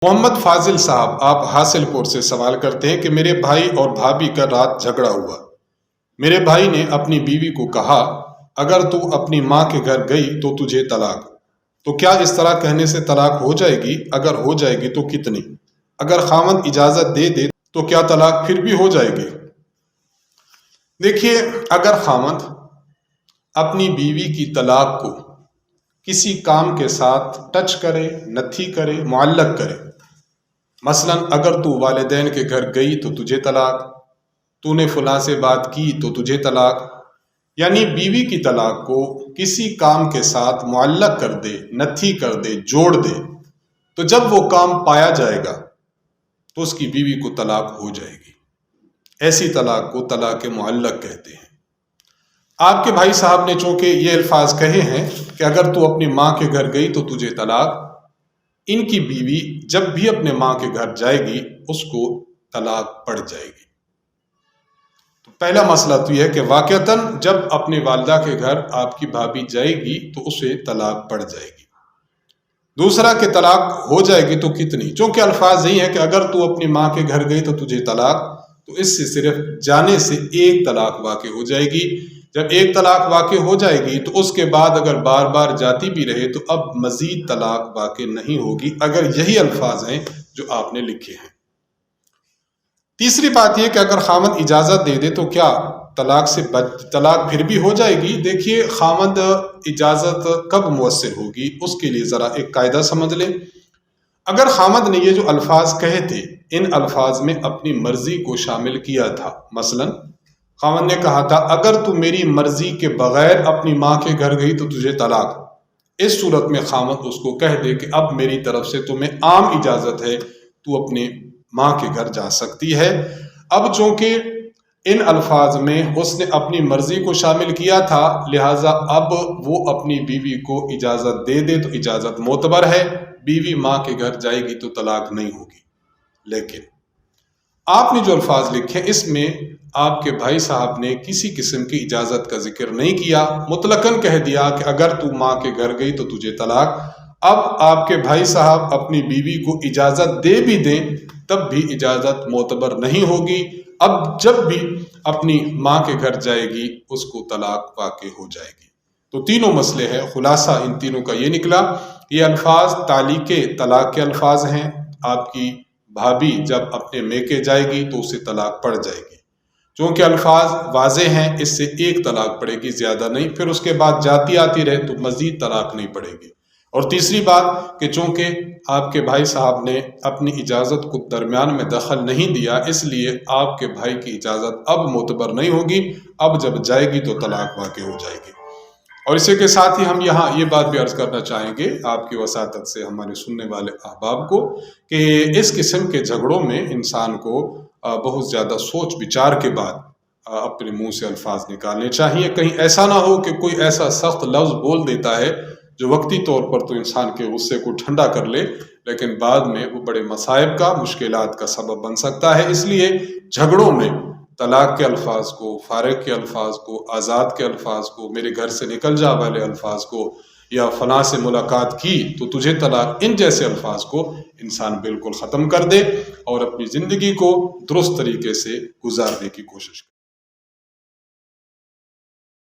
محمد فاضل صاحب آپ حاصل پور سے سوال کرتے ہیں کہ میرے بھائی اور بھابھی کا رات جھگڑا ہوا۔ میرے بھائی نے اپنی بیوی کو کہا اگر تو اپنی ماں کے گھر گئی تو تجھے طلاق۔ تو کیا اس طرح کہنے سے طلاق ہو جائے گی؟ اگر ہو جائے گی تو کتنی؟ اگر خاوند اجازت دے دے تو کیا طلاق پھر بھی ہو جائے گی؟ دیکھیے، اگر خاوند اپنی بیوی کی طلاق کو کسی کام کے ساتھ ٹچ کرے، نتھی کرے، معلق کرے، مثلا اگر تو والدین کے گھر گئی تو تجھے طلاق، تو نے فلاں سے بات کی تو تجھے طلاق، یعنی بیوی کی طلاق کو کسی کام کے ساتھ معلق کر دے، نتھی کر دے، جوڑ دے، تو جب وہ کام پایا جائے گا تو اس کی بیوی کو طلاق ہو جائے گی۔ ایسی طلاق کو طلاق معلق کہتے ہیں۔ آپ کے بھائی صاحب نے چونکہ یہ الفاظ کہے ہیں کہ اگر تو اپنی ماں کے گھر گئی تو تجھے طلاق، ان کی بیوی جب بھی اپنے ماں کے گھر جائے گی اس کو طلاق پڑ جائے گی۔ تو پہلا مسئلہ تو یہ ہے کہ واقعتاً جب اپنی والدہ کے گھر آپ کی بھابھی جائے گی تو اسے طلاق پڑ جائے گی۔ دوسرا کہ طلاق ہو جائے گی تو کتنی؟ چونکہ الفاظ یہی ہے کہ اگر تو اپنی ماں کے گھر گئی تو تجھے طلاق، تو اس سے صرف جانے سے ایک طلاق واقع ہو جائے گی۔ جب ایک طلاق واقع ہو جائے گی تو اس کے بعد اگر بار بار جاتی بھی رہے تو اب مزید طلاق واقع نہیں ہوگی، اگر یہی الفاظ ہیں جو آپ نے لکھے ہیں۔ تیسری بات یہ کہ اگر خاوند اجازت دے دے تو کیا طلاق پھر بھی ہو جائے گی؟ دیکھیے، خاوند اجازت کب مؤثر ہوگی اس کے لیے ذرا ایک قاعدہ سمجھ لیں۔ اگر خاوند نے یہ جو الفاظ کہے تھے ان الفاظ میں اپنی مرضی کو شامل کیا تھا، مثلا خاوند نے کہا تھا اگر تو میری مرضی کے بغیر اپنی ماں کے گھر گئی تو تجھے طلاق، اس صورت میں خاوند اس کو کہہ دے کہ اب میری طرف سے تمہیں عام اجازت ہے، تو اپنے ماں کے گھر جا سکتی ہے۔ اب چونکہ ان الفاظ میں اس نے اپنی مرضی کو شامل کیا تھا، لہٰذا اب وہ اپنی بیوی کو اجازت دے دے تو اجازت معتبر ہے، بیوی ماں کے گھر جائے گی تو طلاق نہیں ہوگی۔ لیکن آپ نے جو الفاظ لکھے اس میں آپ کے بھائی صاحب نے کسی قسم کی اجازت کا ذکر نہیں کیا، مطلقاً کہہ دیا کہ اگر تو ماں کے گھر گئی تو تجھے طلاق۔ اب آپ کے بھائی صاحب اپنی بیوی کو اجازت دے بھی دیں تب بھی اجازت معتبر نہیں ہوگی، اب جب بھی اپنی ماں کے گھر جائے گی اس کو طلاق واقع ہو جائے گی۔ تو تینوں مسئلے ہیں، خلاصہ ان تینوں کا یہ نکلا، یہ الفاظ تعلیق طلاق کے الفاظ ہیں۔ آپ کی بھابھی جب اپنے میکے جائے گی تو اسے طلاق پڑ جائے گی، چونکہ الفاظ واضح ہیں، اس سے ایک طلاق پڑے گی، زیادہ نہیں، پھر اس کے بعد جاتی آتی رہے تو مزید طلاق نہیں پڑے گی۔ اور تیسری بات کہ چونکہ آپ کے بھائی صاحب نے اپنی اجازت کو درمیان میں دخل نہیں دیا، اس لیے آپ کے بھائی کی اجازت اب معتبر نہیں ہوگی، اب جب جائے گی تو طلاق واقع ہو جائے گی۔ اور اسی کے ساتھ ہی ہم یہاں یہ بات بھی عرض کرنا چاہیں گے آپ کی وساطت سے ہمارے سننے والے احباب کو کہ اس قسم کے جھگڑوں میں انسان کو بہت زیادہ سوچ بچار کے بعد اپنے منہ سے الفاظ نکالنے چاہیے، کہیں ایسا نہ ہو کہ کوئی ایسا سخت لفظ بول دیتا ہے جو وقتی طور پر تو انسان کے غصے کو ٹھنڈا کر لے، لیکن بعد میں وہ بڑے مصائب کا، مشکلات کا سبب بن سکتا ہے۔ اس لیے جھگڑوں میں طلاق کے الفاظ کو، فارغ کے الفاظ کو، آزاد کے الفاظ کو، میرے گھر سے نکل جا والے الفاظ کو، یا فلاں سے ملاقات کی تو تجھے طلاق، ان جیسے الفاظ کو انسان بالکل ختم کر دے اور اپنی زندگی کو درست طریقے سے گزارنے کی کوشش کرے۔